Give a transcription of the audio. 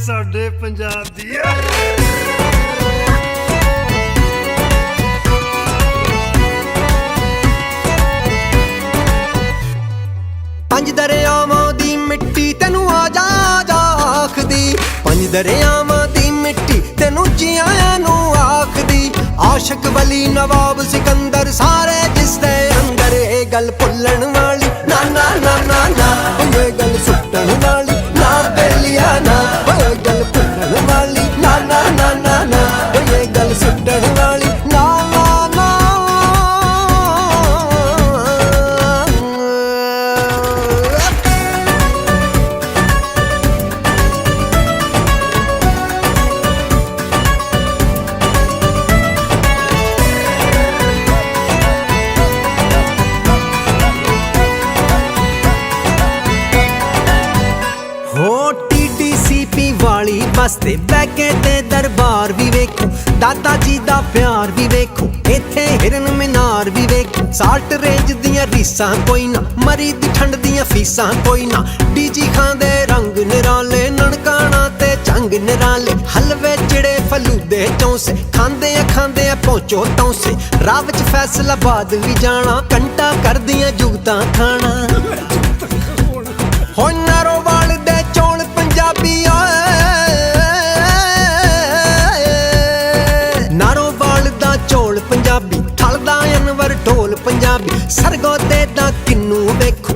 ਸਾਡੇ ਪੰਜਾਬ ਦੀ। पंज दरियावां दी मिट्टी तेनू आजा आजा आखदी, पंज दरियावां दी मिट्टी तेनू जियां नू आखदी। आशिक वली नवाब सिकंदर सारे जिसदे अंदर ये गल भुल्लण वाली ना ना ना ना ना, ये गल सुट्टण वाली ना बेलिया ना, ये गल भुल्लण वाली ना ना ना ना ना, ये गल सुट्टण वाली ना ना ना। वाली बसते बैके ते दरबार भी वेखो, दादा जी दा प्यार भी वेखो, इत्थे हिरन मीनार भी वेखो। साल्ट रेंज दियां रीसां कोई ना, मरी दी ठंड दियां फीसां कोई ना। डीजी खांदे रंग निराले, ननकाना ते चंग निराले। हलवे चिड़े फलूदे चौंसे, खांदे पहुंचो तौंसे। राह विच फैसलाबाद भी जाना, कंटा कर दियां जुगतां खाना। हो नारोवाल दे चौल पंजाबी पंजाबी, थलदा अनवर ढोल पंजाबी। सरगोदे दा किन्नू वेखो,